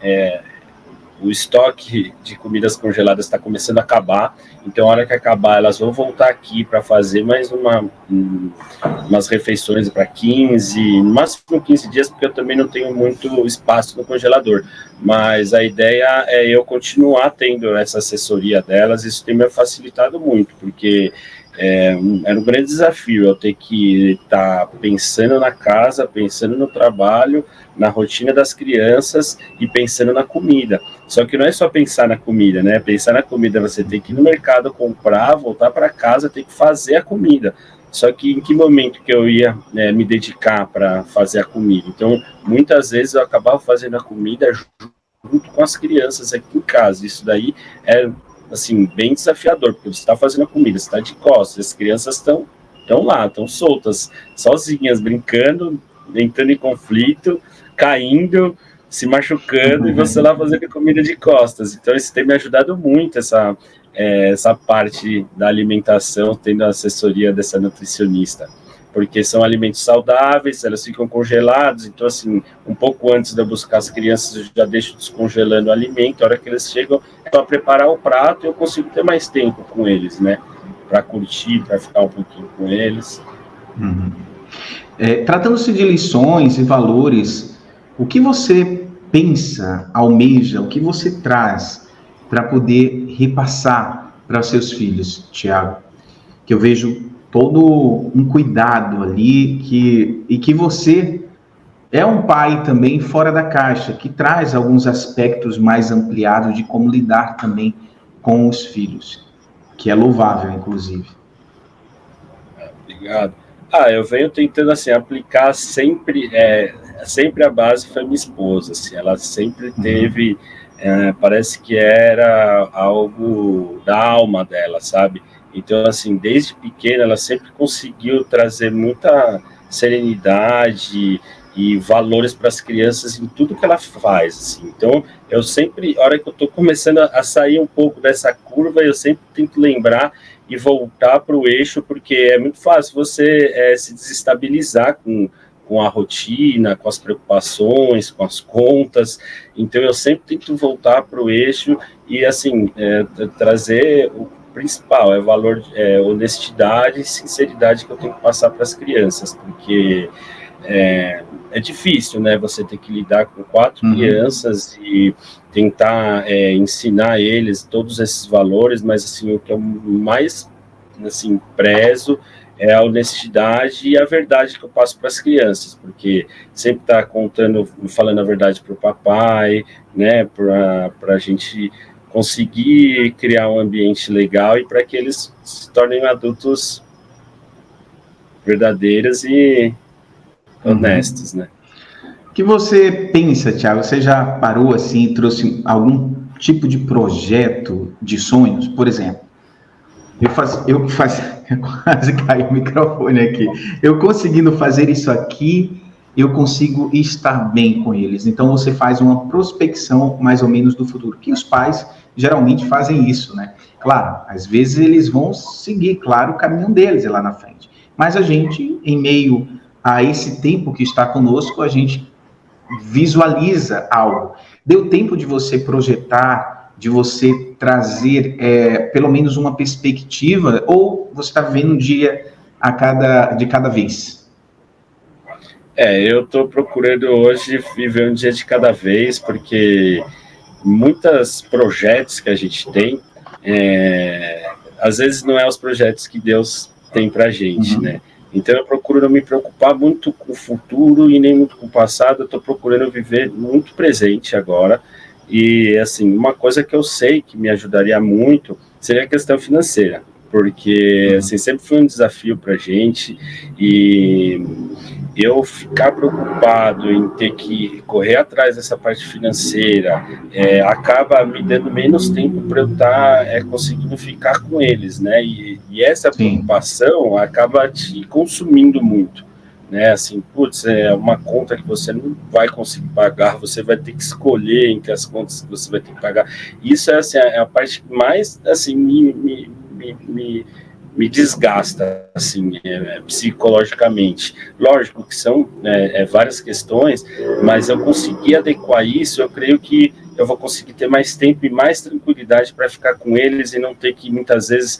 o estoque de comidas congeladas está começando a acabar, então a hora que acabar elas vão voltar aqui para fazer mais umas refeições para 15, no máximo 15 dias, porque eu também não tenho muito espaço no congelador, mas a ideia é eu continuar tendo essa assessoria delas. Isso tem me facilitado muito, porque era um grande desafio eu ter que estar pensando na casa, pensando no trabalho, na rotina das crianças e pensando na comida. Só que não é só pensar na comida, né? Pensar na comida, você tem que ir no mercado comprar, voltar para casa, tem que fazer a comida. Só que em que momento que eu ia me dedicar para fazer a comida? Então, muitas vezes eu acabava fazendo a comida junto com as crianças aqui em casa. Isso daí é, assim, bem desafiador, porque você está fazendo a comida, você está de costas, as crianças estão lá, estão soltas, sozinhas, brincando, entrando em conflito, caindo, se machucando, e você lá fazendo comida de costas. Então, isso tem me ajudado muito, essa parte da alimentação, tendo a assessoria dessa nutricionista, porque são alimentos saudáveis, elas ficam congelados, então, assim, um pouco antes de eu buscar as crianças, eu já deixo descongelando o alimento, a hora que eles chegam, é só preparar o prato e eu consigo ter mais tempo com eles, né, para curtir, para ficar um pouquinho com eles. Uhum. Tratando-se de lições e valores, o que você pensa, almeja, o que você traz para poder repassar para os seus filhos, Tiago? Que eu vejo todo um cuidado ali, e que você é um pai também fora da caixa, que traz alguns aspectos mais ampliados de como lidar também com os filhos, que é louvável, inclusive. Obrigado. Eu venho tentando, assim, aplicar sempre, sempre a base foi minha esposa, assim, ela sempre teve, parece que era algo da alma dela, sabe? Então, assim, desde pequena, ela sempre conseguiu trazer muita serenidade e valores para as crianças em tudo que ela faz, assim. Então, eu sempre, a hora que eu estou começando a sair um pouco dessa curva, eu sempre tento lembrar e voltar para o eixo, porque é muito fácil você se desestabilizar com a rotina, com as preocupações, com as contas. Então, eu sempre tento voltar para o eixo e, assim, trazer o principal, valor, honestidade e sinceridade que eu tenho que passar para as crianças, porque é difícil, né? Você ter que lidar com 4 crianças e tentar ensinar eles todos esses valores, mas assim, o que eu mais assim, prezo é a honestidade e a verdade que eu passo para as crianças, porque sempre tá contando, falando a verdade para o papai, né? Para a gente conseguir criar um ambiente legal e para que eles se tornem adultos verdadeiros e honestos, né? O que você pensa, Thiago? Você já parou assim, trouxe algum tipo de projeto de sonhos? Por exemplo, eu quase caiu o microfone aqui. Eu conseguindo fazer isso aqui, eu consigo estar bem com eles. Então você faz uma prospecção mais ou menos do futuro. Que os pais geralmente fazem isso, né? Claro, às vezes eles vão seguir, claro, o caminho deles lá na frente. Mas a gente, em meio a esse tempo que está conosco, a gente visualiza algo. Deu tempo de você projetar, de você trazer pelo menos uma perspectiva, ou você está vivendo um dia de cada vez? Eu estou procurando hoje viver um dia de cada vez, porque muitos projetos que a gente tem, às vezes não é os projetos que Deus tem para a gente, né? Então eu procuro não me preocupar muito com o futuro e nem muito com o passado, eu estou procurando viver muito presente agora. E, assim, uma coisa que eu sei que me ajudaria muito seria a questão financeira, porque, assim, sempre foi um desafio para a gente, e eu ficar preocupado em ter que correr atrás dessa parte financeira acaba me dando menos tempo para eu estar conseguindo ficar com eles, né? E essa preocupação acaba te consumindo muito, né? Assim, putz, é uma conta que você não vai conseguir pagar, você vai ter que escolher entre as contas que você vai ter que pagar. Isso é, assim, a parte que mais, assim, me desgasta, assim, psicologicamente. Lógico que são várias questões, mas eu consegui adequar isso, eu creio que eu vou conseguir ter mais tempo e mais tranquilidade para ficar com eles e não ter que, muitas vezes,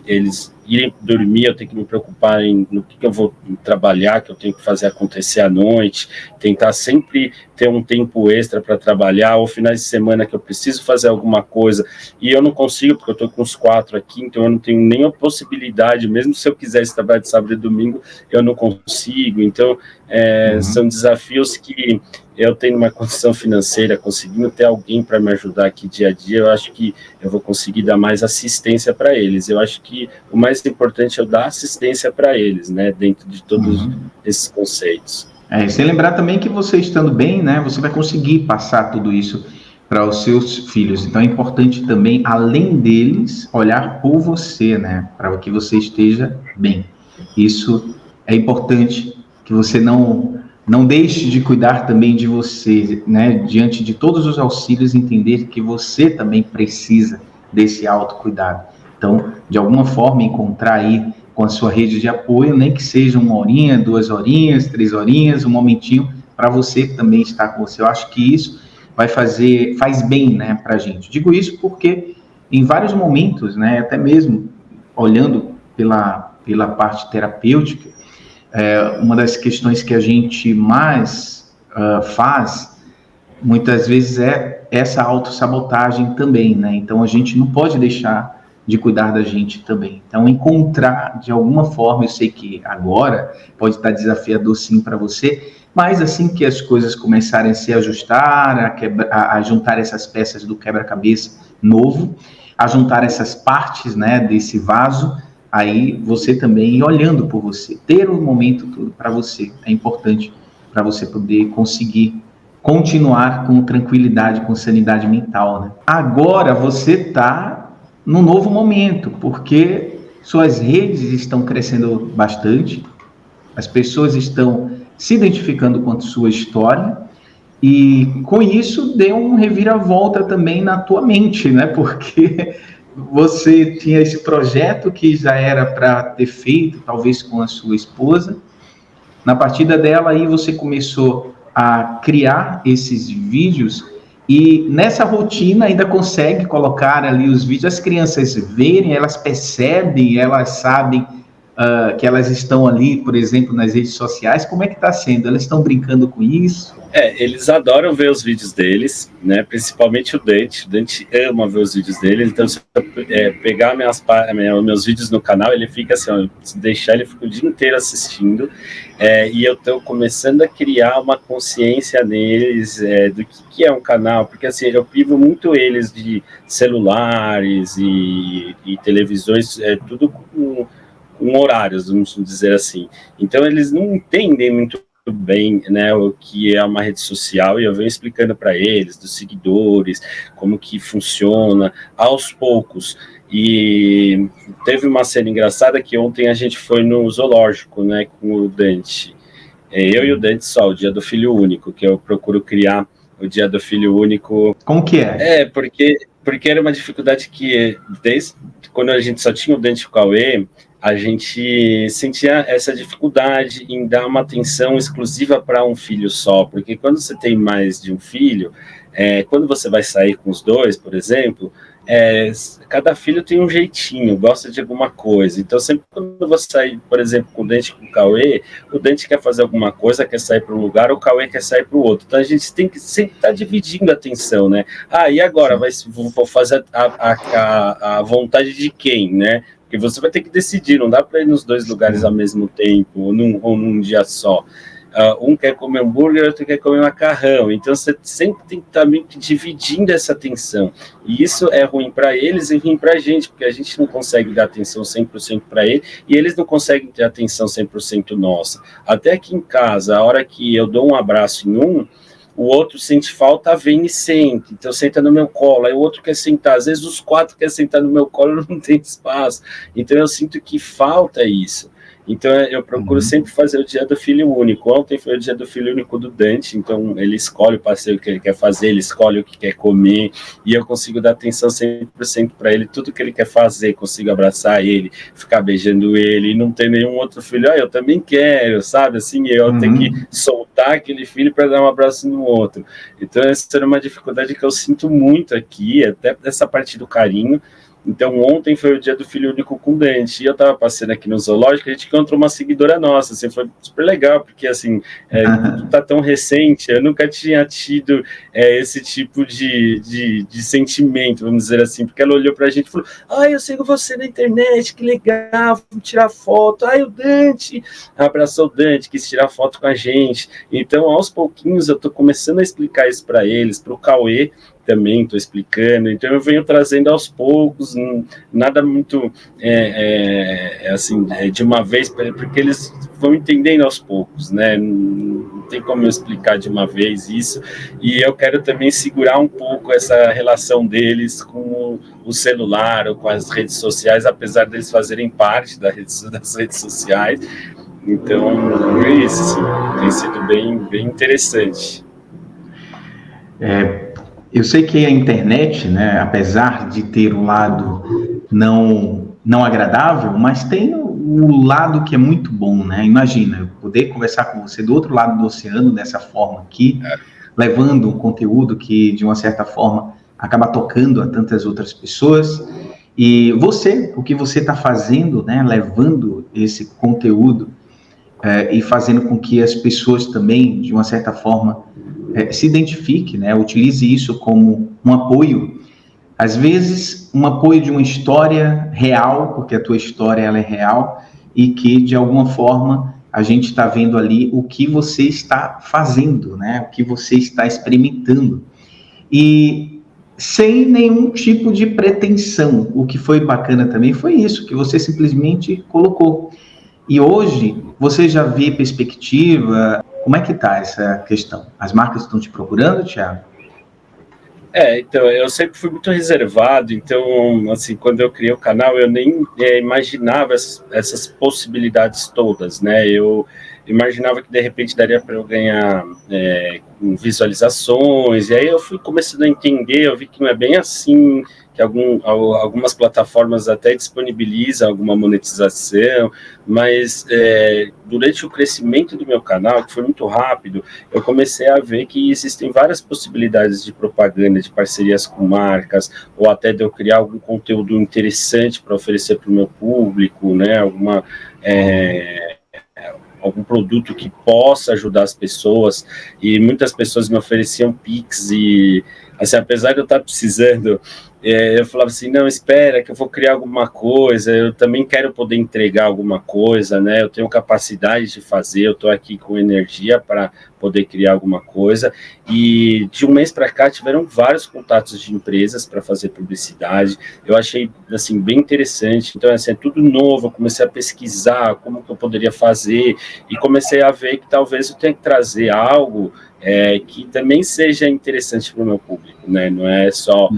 eles ir dormir, eu tenho que me preocupar no que eu vou trabalhar, que eu tenho que fazer acontecer à noite, tentar sempre ter um tempo extra para trabalhar, ou finais de semana que eu preciso fazer alguma coisa, e eu não consigo, porque eu estou com os 4 aqui, então eu não tenho nem a possibilidade, mesmo se eu quisesse trabalhar de sábado e domingo, eu não consigo. Então, são desafios que eu tenho uma condição financeira, conseguindo ter alguém para me ajudar aqui dia a dia, eu acho que eu vou conseguir dar mais assistência para eles. Eu acho que o mais importante é eu dar assistência para eles, né, dentro de todos esses conceitos. Sem lembrar também que você estando bem, né, você vai conseguir passar tudo isso para os seus filhos. Então é importante também, além deles, olhar por você, né, para que você esteja bem. Isso é importante, que você não deixe de cuidar também de você, né, diante de todos os auxílios, entender que você também precisa desse autocuidado. Então, de alguma forma, encontrar aí com a sua rede de apoio, nem que seja 1 horinha, 2 horinhas, 3 horinhas, um momentinho, para você também estar com você. Eu acho que isso faz bem, né, para a gente. Digo isso porque em vários momentos, né, até mesmo olhando pela parte terapêutica, uma das questões que a gente mais faz, muitas vezes, é essa autossabotagem também, né? Então, a gente não pode deixar de cuidar da gente também. Então, encontrar, de alguma forma, eu sei que agora pode estar desafiador sim para você, mas assim que as coisas começarem a se ajustar, a juntar essas peças do quebra-cabeça novo, a juntar essas partes, né, desse vaso, aí você também ir olhando por você, ter um momento todo para você, é importante para você poder conseguir continuar com tranquilidade, com sanidade mental, né? Agora você está num novo momento, porque suas redes estão crescendo bastante, as pessoas estão se identificando com a sua história, e com isso deu um reviravolta também na tua mente, né? Porque você tinha esse projeto que já era para ter feito, talvez com a sua esposa. Na partida dela, aí você começou a criar esses vídeos e nessa rotina ainda consegue colocar ali os vídeos, as crianças verem, elas percebem, elas sabem que elas estão ali, por exemplo, nas redes sociais. Como é que está sendo? Elas estão brincando com isso? Eles adoram ver os vídeos deles, né? Principalmente o Dante ama ver os vídeos dele. Então, se eu pegar meus vídeos no canal, ele fica assim, ó, se deixar, ele fica o dia inteiro assistindo. E eu estou começando a criar uma consciência neles do que é um canal, porque assim, eu privo muito eles de celulares e televisões, tudo com horários, vamos dizer assim. Então, eles não entendem muito bem, né, o que é uma rede social, e eu venho explicando para eles, dos seguidores, como que funciona, aos poucos. E teve uma cena engraçada que ontem a gente foi no zoológico, né, com o Dante. Eu e o Dante só, o Dia do Filho Único, que eu procuro criar o Dia do Filho Único. Como que é? Porque era uma dificuldade que, desde quando a gente só tinha o Dante e o Cauê, a gente sentia essa dificuldade em dar uma atenção exclusiva para um filho só, porque quando você tem mais de um filho, quando você vai sair com os dois, por exemplo, cada filho tem um jeitinho, gosta de alguma coisa. Então, sempre quando você sair, por exemplo, com o Dante e com o Dante quer fazer alguma coisa, quer sair para um lugar, o Cauê quer sair para o outro. Então, a gente tem que sempre estar dividindo a atenção, né? E agora? Vou fazer a vontade de quem, né? Porque você vai ter que decidir, não dá para ir nos dois lugares ao mesmo tempo, ou num dia só. Um quer comer hambúrguer, outro quer comer macarrão. Então, você sempre tem que estar meio que dividindo essa atenção. E isso é ruim para eles e ruim para a gente, porque a gente não consegue dar atenção 100% para ele, e eles não conseguem ter atenção 100% nossa. Até aqui em casa, a hora que eu dou um abraço em um, o outro sente falta, vem e senta. Então, senta no meu colo. Aí o outro quer sentar. Às vezes, os 4 querem sentar no meu colo, não tem espaço. Então, eu sinto que falta isso. Então, eu procuro sempre fazer o Dia do Filho Único. Ontem foi o Dia do Filho Único do Dante. Então, ele escolhe o passeio que ele quer fazer, ele escolhe o que quer comer. E eu consigo dar atenção 100% para ele. Tudo que ele quer fazer, consigo abraçar ele, ficar beijando ele. E não ter nenhum outro filho. Eu também quero, sabe? Assim, eu tenho que soltar aquele filho para dar um abraço no outro. Então, essa era uma dificuldade que eu sinto muito aqui, até essa parte do carinho. Então, ontem foi o dia do filho único com dente, e eu estava passando aqui no zoológico, a gente encontrou uma seguidora nossa, assim, foi super legal, porque, assim, tudo está tão recente, eu nunca tinha tido esse tipo de sentimento, vamos dizer assim, porque ela olhou para a gente e falou, eu sigo você na internet, que legal, vou tirar foto, o Dante, abraçou o Dante, quis tirar foto com a gente. Então, aos pouquinhos, eu estou começando a explicar isso para eles, para o Cauê, também estou explicando, então eu venho trazendo aos poucos, nada muito assim, de uma vez, porque eles vão entendendo aos poucos, né? Não tem como eu explicar de uma vez isso, e eu quero também segurar um pouco essa relação deles com o celular ou com as redes sociais, apesar deles fazerem parte das redes sociais. Então, é isso, assim, tem sido bem interessante. Eu sei que a internet, né, apesar de ter um lado não agradável, mas tem o lado que é muito bom, né? Imagina, eu poder conversar com você do outro lado do oceano dessa forma aqui, levando um conteúdo que, de uma certa forma, acaba tocando a tantas outras pessoas. E você, o que você está fazendo, né, levando esse conteúdo e fazendo com que as pessoas também, de uma certa forma, se identifique, né? Utilize isso como um apoio. Às vezes, um apoio de uma história real, porque a tua história ela é real, e que, de alguma forma, a gente está vendo ali o que você está fazendo, né? O que você está experimentando. E sem nenhum tipo de pretensão. O que foi bacana também foi isso, que você simplesmente colocou. E hoje, você já vê perspectiva? Como é que está essa questão? As marcas estão te procurando, Thiago? Então, eu sempre fui muito reservado, então, assim, quando eu criei o canal, eu nem imaginava essas possibilidades todas, né? Eu imaginava que, de repente, daria para eu ganhar visualizações, e aí eu fui começando a entender, eu vi que não é bem assim, que algumas plataformas até disponibilizam alguma monetização, mas durante o crescimento do meu canal, que foi muito rápido, eu comecei a ver que existem várias possibilidades de propaganda, de parcerias com marcas, ou até de eu criar algum conteúdo interessante para oferecer para o meu público, né, algum produto que possa ajudar as pessoas, e muitas pessoas me ofereciam Pix, e assim, apesar de eu estar precisando, eu falava assim, não, espera que eu vou criar alguma coisa, eu também quero poder entregar alguma coisa, né, eu tenho capacidade de fazer, eu estou aqui com energia para poder criar alguma coisa, e de um mês para cá tiveram vários contatos de empresas para fazer publicidade, eu achei, assim, bem interessante, então, assim, é tudo novo, eu comecei a pesquisar como que eu poderia fazer, e comecei a ver que talvez eu tenha que trazer algo que também seja interessante para o meu público, né, não é só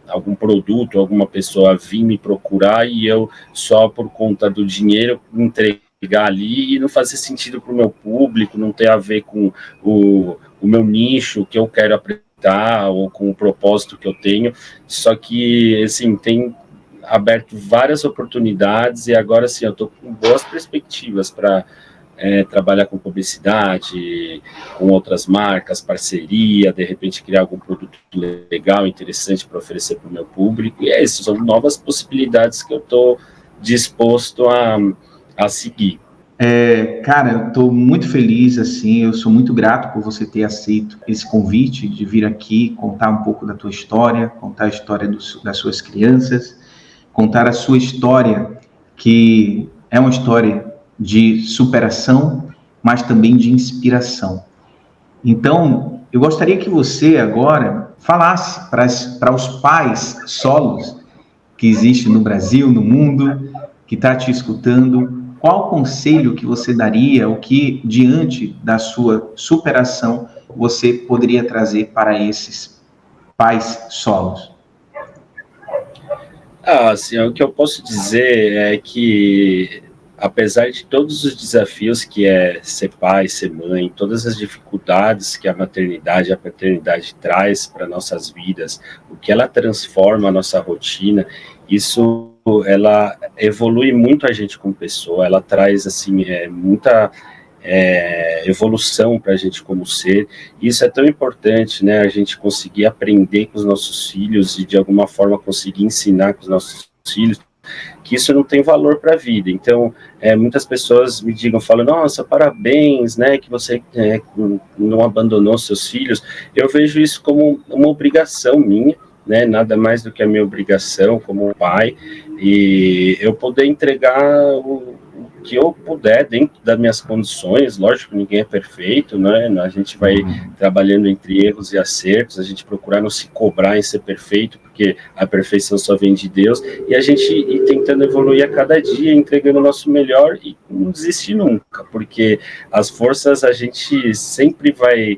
algum produto, alguma pessoa vir me procurar e eu só por conta do dinheiro entregar ali e não fazer sentido para o meu público, não ter a ver com o meu nicho que eu quero apresentar ou com o propósito que eu tenho, só que, assim, tem aberto várias oportunidades e agora, sim, eu estou com boas perspectivas para trabalhar com publicidade, com outras marcas, parceria, de repente criar algum produto legal, interessante para oferecer para o meu público, e é isso, são novas possibilidades que eu estou disposto a seguir. Cara, eu estou muito feliz, assim, eu sou muito grato por você ter aceito esse convite de vir aqui contar um pouco da tua história, contar a história das suas crianças, contar a sua história, que é uma história de superação, mas também de inspiração. Então, eu gostaria que você agora falasse para os pais solos que existem no Brasil, no mundo, que está te escutando, qual conselho que você daria, o que, diante da sua superação, você poderia trazer para esses pais solos? Assim, o que eu posso dizer é que, apesar de todos os desafios que é ser pai, ser mãe, todas as dificuldades que a maternidade e a paternidade traz para nossas vidas, o que ela transforma a nossa rotina, ela evolui muito a gente como pessoa, ela traz, assim, muita evolução para a gente como ser. Isso é tão importante, né? A gente conseguir aprender com os nossos filhos e de alguma forma conseguir ensinar com os nossos filhos que isso não tem valor para a vida. Então, muitas pessoas me falam, nossa, parabéns, né, que você não abandonou seus filhos. Eu vejo isso como uma obrigação minha, né, nada mais do que a minha obrigação como pai, e eu poder entregar o que eu puder dentro das minhas condições. Lógico, ninguém é perfeito, né? A gente vai trabalhando entre erros e acertos, a gente procurar não se cobrar em ser perfeito, porque a perfeição só vem de Deus, e a gente ir tentando evoluir a cada dia, entregando o nosso melhor e não desistir nunca, porque as forças a gente sempre vai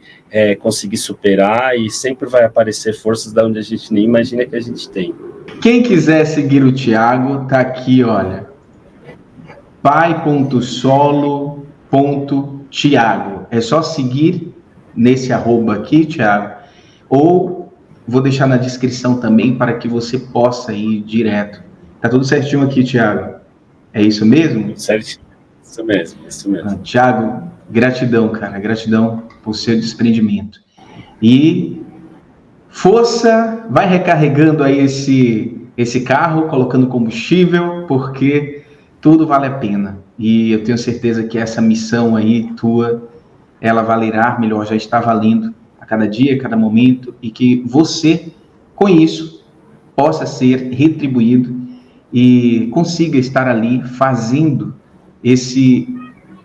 conseguir superar e sempre vai aparecer forças da onde a gente nem imagina que a gente tem. Quem quiser seguir o Thiago, tá aqui, olha, pai.solo.thiago. É só seguir nesse arroba aqui, Thiago, ou vou deixar na descrição também para que você possa ir direto. Tá tudo certinho aqui, Thiago? É isso mesmo? Certo. Isso mesmo. Thiago, gratidão, cara, gratidão por seu desprendimento. E força, vai recarregando aí esse carro, colocando combustível, porque tudo vale a pena. E eu tenho certeza que essa missão aí tua, ela valerá, melhor, já está valendo a cada dia, a cada momento, e que você, com isso, possa ser retribuído e consiga estar ali fazendo esse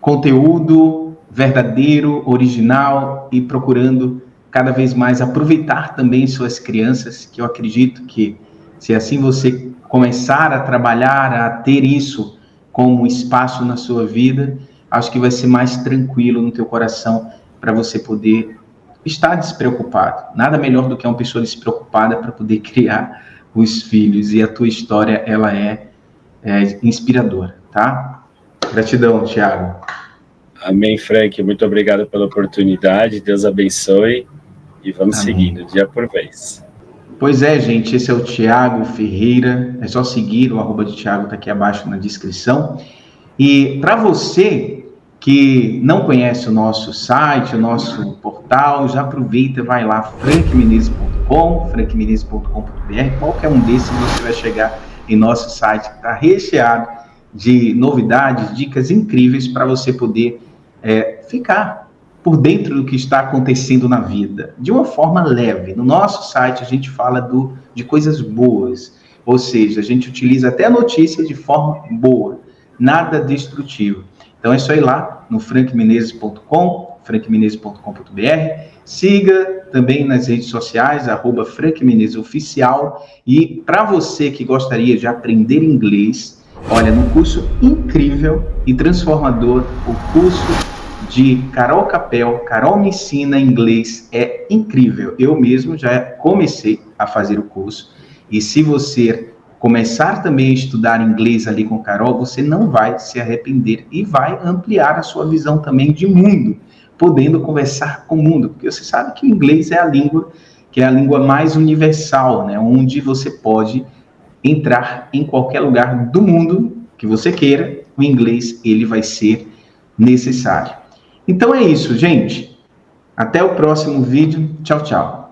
conteúdo verdadeiro, original e procurando cada vez mais aproveitar também suas crianças, que eu acredito que se assim você começar a trabalhar, a ter isso como espaço na sua vida, acho que vai ser mais tranquilo no teu coração para você poder estar despreocupado. Nada melhor do que uma pessoa despreocupada para poder criar os filhos, e a tua história, ela é inspiradora, tá? Gratidão, Thiago. Amém, Frank. Muito obrigado pela oportunidade. Deus abençoe e vamos seguindo, dia por vez. Pois é, gente, esse é o Thiago Ferreira. É só seguir, o arroba de Thiago está aqui abaixo na descrição. E para você que não conhece o nosso site, o nosso portal, já aproveita, vai lá, frankmenezes.com, frankmenezes.com.br, qualquer um desses você vai chegar em nosso site, que está recheado de novidades, dicas incríveis para você poder ficar por dentro do que está acontecendo na vida, de uma forma leve. No nosso site a gente fala de coisas boas, ou seja, a gente utiliza até a notícia de forma boa, nada destrutivo. Então é só ir lá no frankmenezes.com, frankmenezes.com.br, siga também nas redes sociais, @frankmenezesoficial, e para você que gostaria de aprender inglês, olha, no curso incrível e transformador, o curso de Carol Capel, Carol me ensina inglês, é incrível. Eu mesmo já comecei a fazer o curso, e se você começar também a estudar inglês ali com Carol, você não vai se arrepender e vai ampliar a sua visão também de mundo, podendo conversar com o mundo, porque você sabe que o inglês é a língua que é a língua mais universal, né? Onde você pode entrar em qualquer lugar do mundo que você queira, o inglês ele vai ser necessário. Então é isso, gente. Até o próximo vídeo. Tchau, tchau.